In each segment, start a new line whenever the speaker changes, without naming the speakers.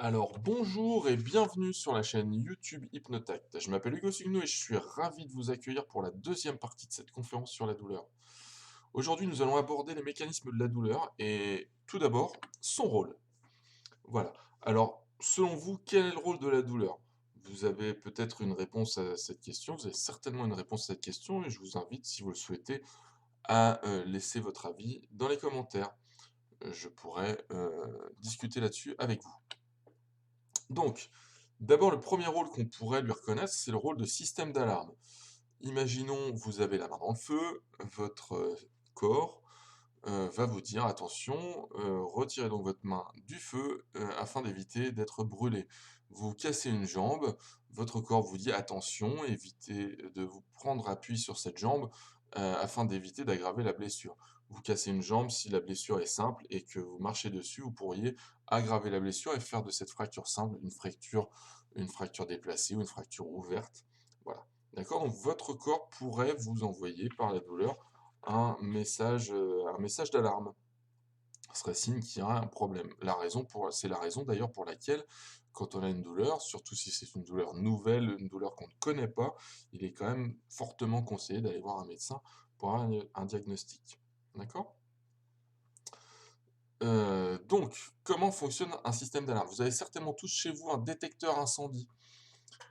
Alors bonjour et bienvenue sur la chaîne YouTube Hypnotact. Je m'appelle Hugo Sugno et je suis ravi de vous accueillir pour la deuxième partie de cette conférence sur la douleur. Aujourd'hui, nous allons aborder les mécanismes de la douleur et tout d'abord, son rôle. Voilà. Alors, selon vous, quel est le rôle de la douleur? Vous avez peut-être une réponse à cette question, vous avez certainement une réponse à cette question et je vous invite, si vous le souhaitez, à laisser votre avis dans les commentaires. Je pourrais discuter là-dessus avec vous. Donc, d'abord, le premier rôle qu'on pourrait lui reconnaître, c'est le rôle de système d'alarme. Imaginons, vous avez la main dans le feu, votre corps va vous dire, attention, retirez donc votre main du feu afin d'éviter d'être brûlé. Vous cassez une jambe, votre corps vous dit, attention, évitez de vous prendre appui sur cette jambe afin d'éviter d'aggraver la blessure. Vous cassez une jambe, si la blessure est simple et que vous marchez dessus, vous pourriez aggraver la blessure et faire de cette fracture simple une fracture déplacée ou une fracture ouverte. Voilà. D'accord? Donc votre corps pourrait vous envoyer par la douleur un message d'alarme. Ce serait signe qu'il y a un problème. C'est la raison d'ailleurs pour laquelle, quand on a une douleur, surtout si c'est une douleur nouvelle, une douleur qu'on ne connaît pas, il est quand même fortement conseillé d'aller voir un médecin pour avoir un diagnostic. D'accord? Donc, comment fonctionne un système d'alarme? Vous avez certainement tous chez vous un détecteur incendie.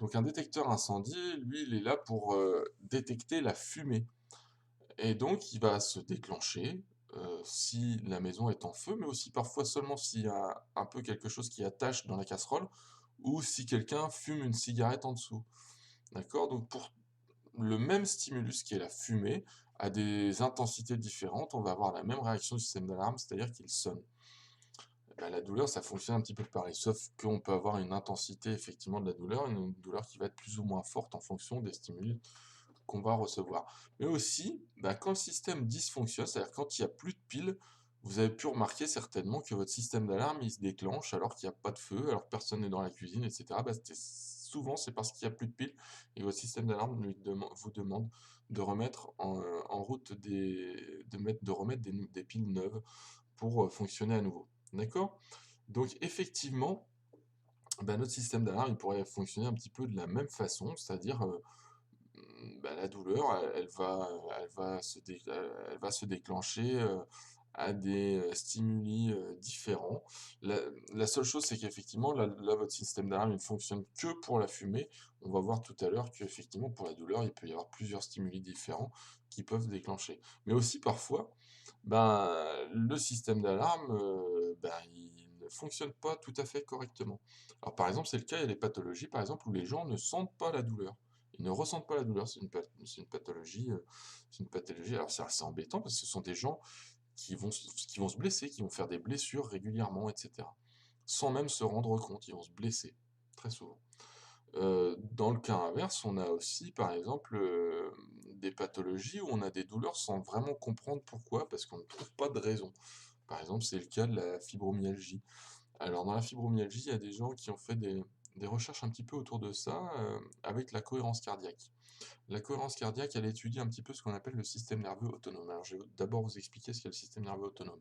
Donc un détecteur incendie, lui, il est là pour détecter la fumée. Et donc, il va se déclencher si la maison est en feu, mais aussi parfois seulement s'il y a un peu quelque chose qui attache dans la casserole ou si quelqu'un fume une cigarette en dessous. D'accord? Donc, pour le même stimulus qui est la fumée, à des intensités différentes, on va avoir la même réaction du système d'alarme, c'est-à-dire qu'il sonne. Bah, la douleur, ça fonctionne un petit peu pareil, sauf qu'on peut avoir une intensité effectivement de la douleur, une douleur qui va être plus ou moins forte en fonction des stimuli qu'on va recevoir. Mais aussi, bah, quand le système dysfonctionne, c'est-à-dire quand il n'y a plus de piles, vous avez pu remarquer certainement que votre système d'alarme, il se déclenche alors qu'il n'y a pas de feu, alors que personne n'est dans la cuisine, etc. Bah, souvent, c'est parce qu'il n'y a plus de piles et votre système d'alarme vous demande de remettre en route de remettre des piles neuves pour fonctionner à nouveau. D'accord? Donc effectivement, bah, notre système d'alarme, il pourrait fonctionner un petit peu de la même façon, c'est-à-dire bah, la douleur, elle va se déclencher, à des, stimuli, différents. La la seule chose, c'est qu'effectivement, là, votre système d'alarme, il ne fonctionne que pour la fumée. On va voir tout à l'heure qu'effectivement, pour la douleur, il peut y avoir plusieurs stimuli différents qui peuvent déclencher. Mais aussi parfois, ben, le système d'alarme, ben, il ne fonctionne pas tout à fait correctement. Alors par exemple, c'est le cas, il y a des pathologies, par exemple, où les gens ne sentent pas la douleur. Ils ne ressentent pas la douleur, c'est une pathologie, alors c'est assez embêtant parce que ce sont des gens qui vont se blesser, qui vont faire des blessures régulièrement et cetera. Sans même se rendre compte, ils vont se blesser, très souvent. Dans le cas inverse, on a aussi par exemple, des pathologies où on a des douleurs sans vraiment comprendre pourquoi, parce qu'on ne trouve pas de raison. Par exemple, c'est le cas de la fibromyalgie. Alors dans la fibromyalgie, il y a des gens qui ont fait des recherches un petit peu autour de ça, avec la cohérence cardiaque. La cohérence cardiaque, elle étudie un petit peu ce qu'on appelle le système nerveux autonome. Alors je vais d'abord vous expliquer ce qu'est le système nerveux autonome.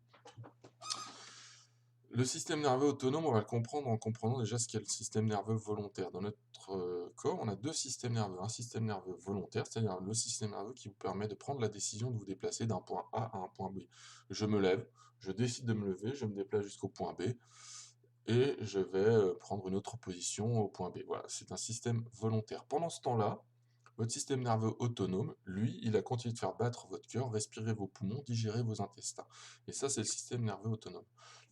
Le système nerveux autonome, on va le comprendre en comprenant déjà ce qu'est le système nerveux volontaire. Dans notre corps, on a deux systèmes nerveux. Un système nerveux volontaire, c'est-à-dire le système nerveux qui vous permet de prendre la décision de vous déplacer d'un point A à un point B. Je me lève, je décide de me lever, je me déplace jusqu'au point B et je vais prendre une autre position au point B. Voilà, c'est un système volontaire. Pendant ce temps-là, votre système nerveux autonome, lui, il a continué de faire battre votre cœur, respirer vos poumons, digérer vos intestins. Et ça, c'est le système nerveux autonome.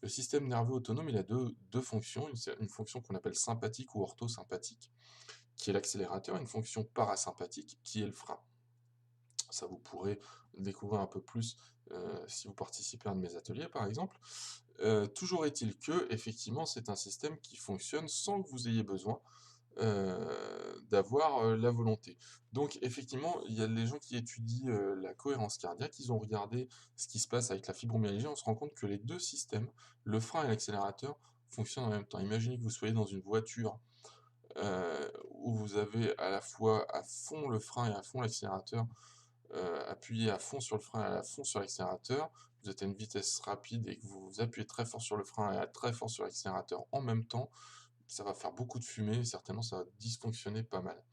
Le système nerveux autonome, il a deux fonctions, une fonction qu'on appelle sympathique ou orthosympathique, qui est l'accélérateur, et une fonction parasympathique, qui est le frein. Ça, vous pourrez découvrir un peu plus si vous participez à un de mes ateliers, par exemple. Toujours est-il que, effectivement, c'est un système qui fonctionne sans que vous ayez besoin d'avoir, la volonté. Donc effectivement, il y a des gens qui étudient, la cohérence cardiaque, ils ont regardé ce qui se passe avec la fibromyalgie, on se rend compte que les 2 systèmes, le frein et l'accélérateur, fonctionnent en même temps. Imaginez que vous soyez dans une voiture, où vous avez à la fois à fond le frein et à fond l'accélérateur, appuyez à fond sur le frein et à fond sur l'accélérateur, vous êtes à une vitesse rapide et que vous appuyez très fort sur le frein et très fort sur l'accélérateur en même temps, ça va faire beaucoup de fumée, certainement ça va dysfonctionner pas mal.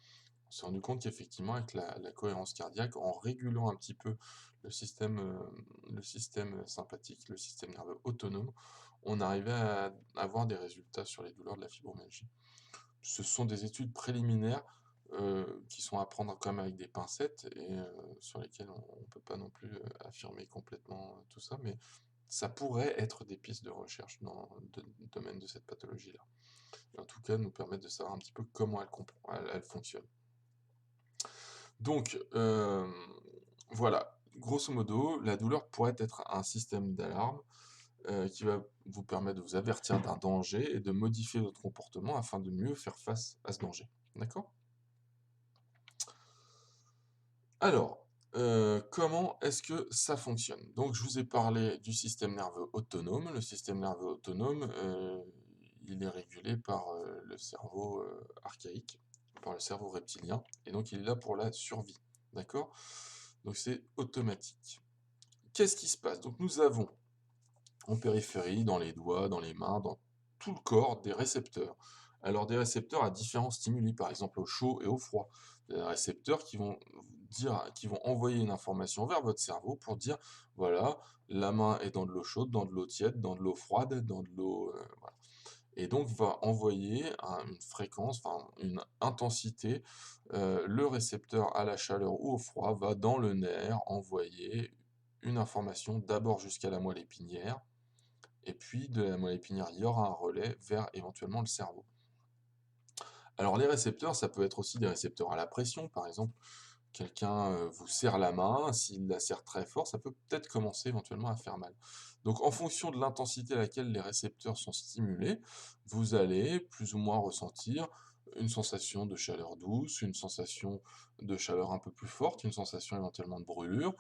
On s'est rendu compte qu'effectivement avec la cohérence cardiaque, en régulant un petit peu le système sympathique, le système nerveux autonome, on arrivait à avoir des résultats sur les douleurs de la fibromyalgie. Ce sont des études préliminaires, qui sont à prendre quand même avec des pincettes et sur lesquelles on ne peut pas non plus, affirmer complètement, tout ça, mais ça pourrait être des pistes de recherche dans le domaine de cette pathologie-là. Et en tout cas, nous permettre de savoir un petit peu comment elle fonctionne. Donc, voilà, grosso modo, la douleur pourrait être un système d'alarme, qui va vous permettre de vous avertir d'un danger et de modifier votre comportement afin de mieux faire face à ce danger. D'accord? Alors, comment est-ce que ça fonctionne? Donc je vous ai parlé du système nerveux autonome. Le système nerveux autonome, il est régulé par, le cerveau, archaïque, par le cerveau reptilien et donc il est là pour la survie. D'accord? Donc c'est automatique. Qu'est-ce qui se passe? Donc nous avons en périphérie, dans les doigts, dans les mains, dans tout le corps, des récepteurs. Alors des récepteurs à différents stimuli, par exemple au chaud et au froid. Des récepteurs qui vont qui vont envoyer une information vers votre cerveau pour dire, voilà, la main est dans de l'eau chaude, dans de l'eau tiède, dans de l'eau froide, dans de l'eau, voilà. Et donc va envoyer une fréquence, enfin une intensité. Le récepteur à la chaleur ou au froid va dans le nerf envoyer une information d'abord jusqu'à la moelle épinière et puis de la moelle épinière, il y aura un relais vers éventuellement le cerveau. Alors les récepteurs, ça peut être aussi des récepteurs à la pression, par exemple, quelqu'un vous serre la main, s'il la serre très fort, ça peut peut-être commencer éventuellement à faire mal. Donc en fonction de l'intensité à laquelle les récepteurs sont stimulés, vous allez plus ou moins ressentir une sensation de chaleur douce, une sensation de chaleur un peu plus forte, une sensation éventuellement de brûlure,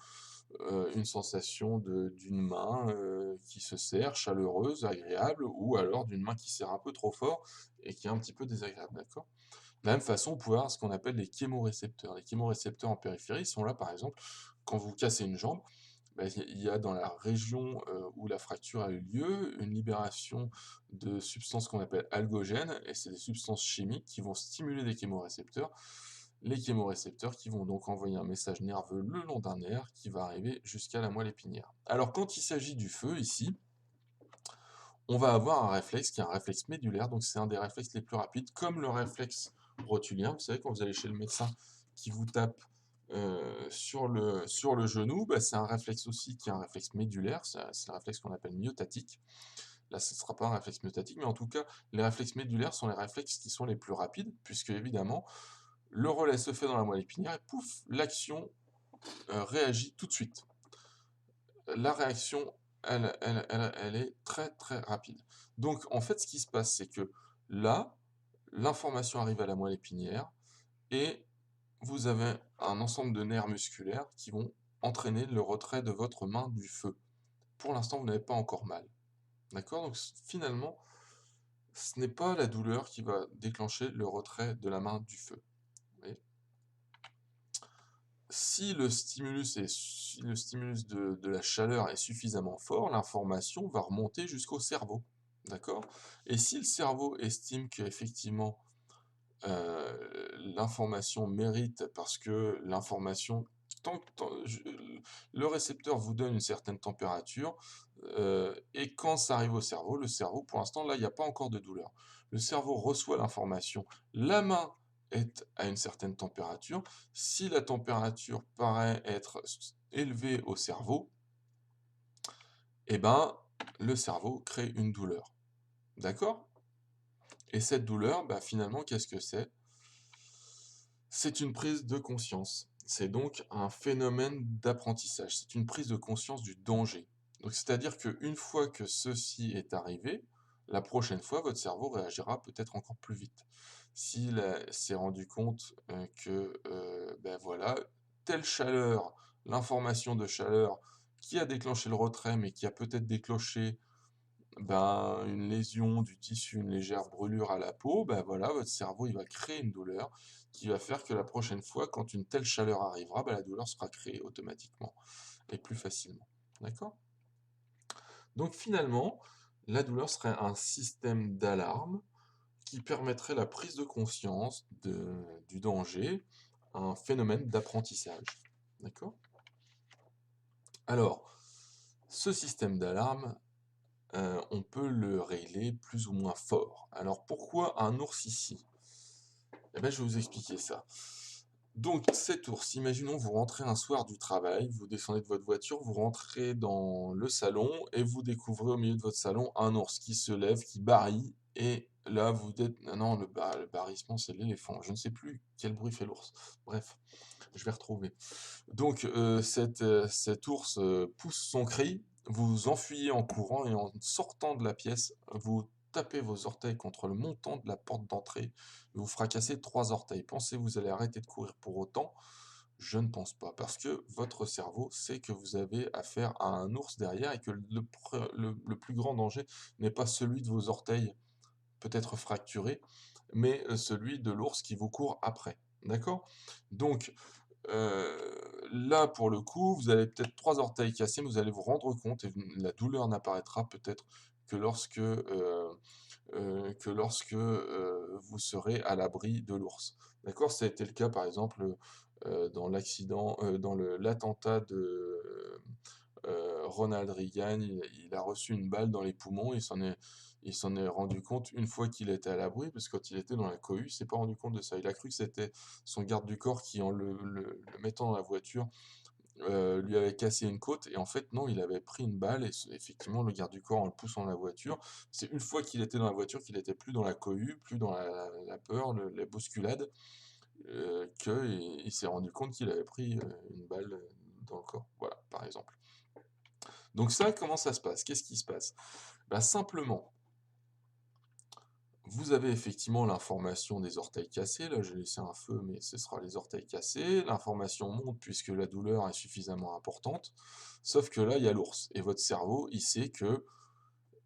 une sensation d'une main, qui se serre, chaleureuse, agréable, ou alors d'une main qui serre un peu trop fort et qui est un petit peu désagréable, d'accord? De la même façon, vous pouvez avoir ce qu'on appelle les chémorécepteurs. Les chémorécepteurs en périphérie, ils sont là, par exemple, quand vous cassez une jambe, bah, il y a dans la région, où la fracture a eu lieu, une libération de substances qu'on appelle algogènes et c'est des substances chimiques qui vont stimuler des chémorécepteurs. Les chémorécepteurs qui vont donc envoyer un message nerveux le long d'un nerf qui va arriver jusqu'à la moelle épinière. Alors quand il s'agit du feu ici, on va avoir un réflexe qui est un réflexe médulaire, donc c'est un des réflexes les plus rapides, comme le réflexe rotulien. Vous savez, quand vous allez chez le médecin qui vous tape sur le genou, bah, c'est un réflexe aussi qui est un réflexe médulaire, c'est un réflexe qu'on appelle myotatique. Là, ce ne sera pas un réflexe myotatique, mais en tout cas, les réflexes médulaires sont les réflexes qui sont les plus rapides, puisque évidemment, le relais se fait dans la moelle épinière et pouf, l'action réagit tout de suite. La réaction, elle est très très rapide. Donc en fait, ce qui se passe, c'est que là, l'information arrive à la moelle épinière et vous avez un ensemble de nerfs musculaires qui vont entraîner le retrait de votre main du feu. Pour l'instant, vous n'avez pas encore mal. D'accord? Donc finalement, ce n'est pas la douleur qui va déclencher le retrait de la main du feu. Vous voyez? Si le stimulus de la chaleur est suffisamment fort, l'information va remonter jusqu'au cerveau, d'accord? Et si le cerveau estime qu'effectivement, l'information mérite parce que l'information tant je le récepteur vous donne une certaine température, et quand ça arrive au cerveau, le cerveau pour l'instant là, il n'y a pas encore de douleur. Le cerveau reçoit l'information, la main est à une certaine température. Si la température paraît être élevée au cerveau, et ben, le cerveau crée une douleur. D'accord? Et cette douleur, bah, finalement, qu'est-ce que c'est? C'est une prise de conscience. C'est donc un phénomène d'apprentissage. C'est une prise de conscience du danger. Donc, c'est-à-dire qu'une fois que ceci est arrivé, la prochaine fois, votre cerveau réagira peut-être encore plus vite. S'il s'est rendu compte que, ben voilà, telle chaleur, l'information de chaleur qui a déclenché le retrait, mais qui a peut-être déclenché ben, une lésion du tissu, une légère brûlure à la peau, ben voilà, votre cerveau, il va créer une douleur qui va faire que la prochaine fois, quand une telle chaleur arrivera, ben, la douleur sera créée automatiquement et plus facilement. D'accord? Donc finalement, la douleur serait un système d'alarme qui permettrait la prise de conscience du danger, un phénomène d'apprentissage. D'accord? Alors, ce système d'alarme, on peut le régler plus ou moins fort. Alors pourquoi un ours ici? Eh bien, je vais vous expliquer ça. Donc, cet ours, imaginons vous rentrez un soir du travail, vous descendez de votre voiture, vous rentrez dans le salon et vous découvrez au milieu de votre salon un ours qui se lève, qui barille, et là vous dites, ah non, le barrissement c'est l'éléphant, je ne sais plus quel bruit fait l'ours. Bref, je vais retrouver. Donc, cet ours pousse son cri, vous vous enfuyez en courant et en sortant de la pièce, vous tapez vos orteils contre le montant de la porte d'entrée, vous fracassez 3 orteils. Pensez vous allez arrêter de courir pour autant? Je ne pense pas, parce que votre cerveau sait que vous avez affaire à un ours derrière et que le plus grand danger n'est pas celui de vos orteils, peut-être fracturés, mais celui de l'ours qui vous court après. D'accord? Donc, là, pour le coup, vous avez peut-être 3 orteils cassés, mais vous allez vous rendre compte et la douleur n'apparaîtra peut-être que lorsque vous serez à l'abri de l'ours. D'accord? Ça a été le cas, par exemple, dans l'attentat de, Ronald Reagan. Il a reçu une balle dans les poumons, il s'en est rendu compte une fois qu'il était à l'abri, parce que quand il était dans la cohue, il s'est pas rendu compte de ça. Il a cru que c'était son garde du corps qui, en le mettant dans la voiture, lui avait cassé une côte, et en fait non, il avait pris une balle, et effectivement le garde du corps, en le poussant dans la voiture, c'est une fois qu'il était dans la voiture qu'il était plus dans la cohue, plus dans la peur, la bousculade, qu'il s'est rendu compte qu'il avait pris une balle dans le corps. Voilà, par exemple. Donc ça, comment ça se passe? Qu'est-ce qui se passe? Bah, simplement, vous avez effectivement l'information des orteils cassés. Là, j'ai laissé un feu, mais ce sera les orteils cassés. L'information monte puisque la douleur est suffisamment importante. Sauf que là, il y a l'ours. Et votre cerveau, il sait que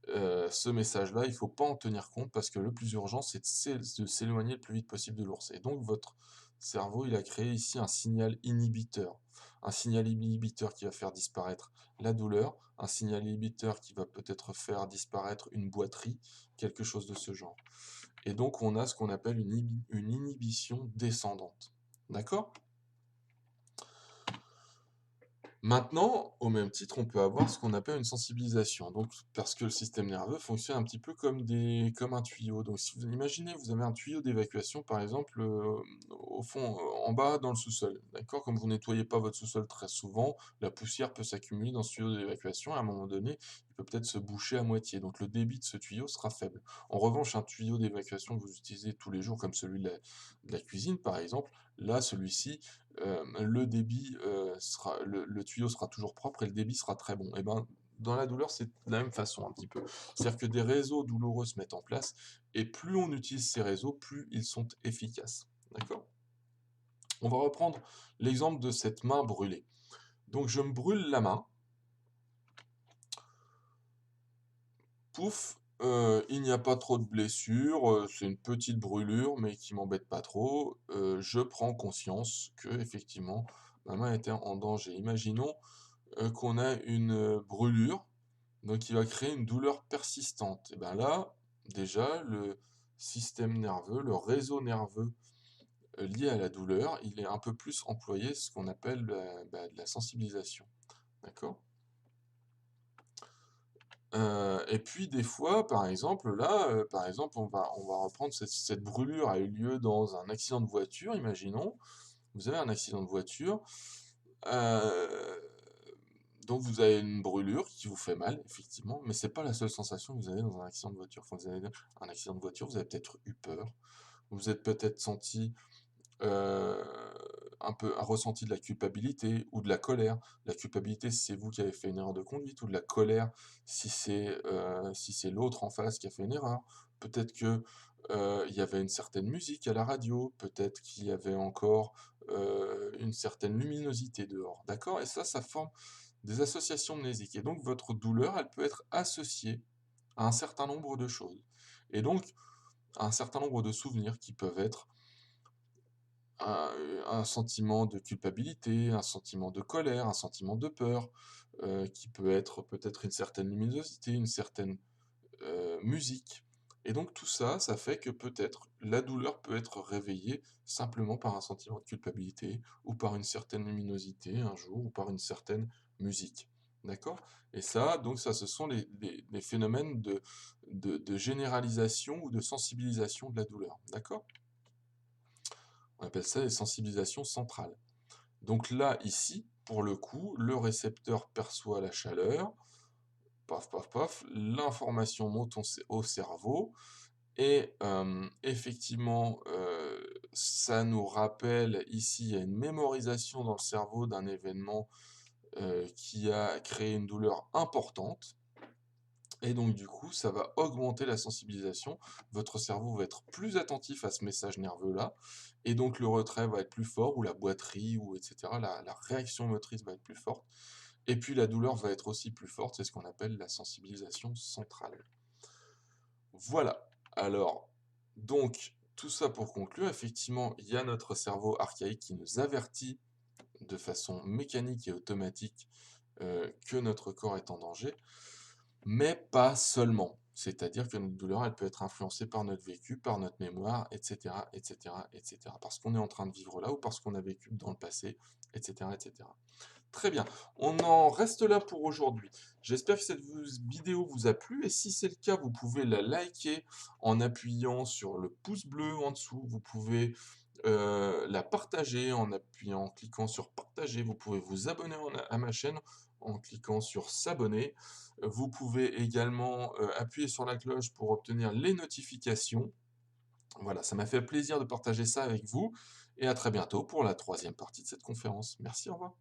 ce message-là, il ne faut pas en tenir compte, parce que le plus urgent, c'est de s'éloigner le plus vite possible de l'ours. Et donc, votre cerveau, il a créé ici un signal inhibiteur. Un signal inhibiteur qui va faire disparaître la douleur, un signal inhibiteur qui va peut-être faire disparaître une boiterie, quelque chose de ce genre. Et donc, on a ce qu'on appelle une inhibition descendante. D'accord? Maintenant, au même titre, on peut avoir ce qu'on appelle une sensibilisation. Donc, parce que le système nerveux fonctionne un petit peu comme un tuyau. Donc, si vous imaginez, vous avez un tuyau d'évacuation, par exemple, au fond, en bas, dans le sous-sol. D'accord? Comme vous nettoyez pas votre sous-sol très souvent, la poussière peut s'accumuler dans ce tuyau d'évacuation. À un moment donné, il peut peut-être se boucher à moitié. Donc, le débit de ce tuyau sera faible. En revanche, un tuyau d'évacuation que vous utilisez tous les jours, comme celui de la cuisine, par exemple, là, celui-ci, le débit le tuyau sera toujours propre et le débit sera très bon. Et ben, dans la douleur, c'est de la même façon un petit peu. C'est-à-dire que des réseaux douloureux se mettent en place, et plus on utilise ces réseaux, plus ils sont efficaces. D'accord? On va reprendre l'exemple de cette main brûlée. Donc je me brûle la main, pouf, il n'y a pas trop de blessures, c'est une petite brûlure, mais qui m'embête pas trop. Je prends conscience que effectivement ma main était en danger. Imaginons qu'on a une brûlure, donc qui va créer une douleur persistante. Et ben là, déjà, le système nerveux, le réseau nerveux lié à la douleur, il est un peu plus employé, ce qu'on appelle de la sensibilisation. D'accord? Et puis des fois, par exemple, là, par exemple, on va reprendre cette brûlure a eu lieu dans un accident de voiture, imaginons. Vous avez un accident de voiture, heu, donc vous avez une brûlure qui vous fait mal, effectivement, mais c'est pas la seule sensation que vous avez dans un accident de voiture. Quand vous avez un accident de voiture, vous avez peut-être eu peur, vous vous êtes peut-être senti, heu, un peu un ressenti de la culpabilité ou de la colère. La culpabilité, si c'est vous qui avez fait une erreur de conduite, ou de la colère si c'est l'autre en face qui a fait une erreur. Peut-être que, il y avait une certaine musique à la radio, peut-être qu'il y avait encore, une certaine luminosité dehors, d'accord? Et ça forme des associations mnésiques, et donc votre douleur, elle peut être associée à un certain nombre de choses, et donc à un certain nombre de souvenirs qui peuvent être un, un sentiment de culpabilité, un sentiment de colère, un sentiment de peur, qui peut être peut-être une certaine luminosité, une certaine musique. Et donc tout ça, ça fait que peut-être la douleur peut être réveillée simplement par un sentiment de culpabilité, ou par une certaine luminosité un jour, ou par une certaine musique. D'accord? Et ça, donc ça, ce sont les phénomènes de généralisation ou de sensibilisation de la douleur. D'accord? On appelle ça les sensibilisations centrales. Donc là, ici, pour le coup, le récepteur perçoit la chaleur, paf, paf, paf, l'information monte au cerveau, et effectivement, ça nous rappelle, ici, il y a une mémorisation dans le cerveau d'un événement qui a créé une douleur importante. Et donc du coup, ça va augmenter la sensibilisation. Votre cerveau va être plus attentif à ce message nerveux-là, et donc le retrait va être plus fort, ou la boiterie, ou etc. La réaction motrice va être plus forte, et puis la douleur va être aussi plus forte. C'est ce qu'on appelle la sensibilisation centrale. Voilà. Alors, donc, tout ça pour conclure, effectivement, il y a notre cerveau archaïque qui nous avertit de façon mécanique et automatique que notre corps est en danger. Mais pas seulement. C'est-à-dire que notre douleur, elle peut être influencée par notre vécu, par notre mémoire, etc., etc., etc. Parce qu'on est en train de vivre là, ou parce qu'on a vécu dans le passé, etc., etc. Très bien, on en reste là pour aujourd'hui. J'espère que cette vidéo vous a plu, et si c'est le cas, vous pouvez la liker en appuyant sur le pouce bleu en dessous. Vous pouvez la partager en cliquant sur partager. Vous pouvez vous abonner à ma chaîne en cliquant sur s'abonner. Vous pouvez également appuyer sur la cloche pour obtenir les notifications. Voilà, ça m'a fait plaisir de partager ça avec vous, et à très bientôt pour la troisième partie de cette conférence. Merci, au revoir.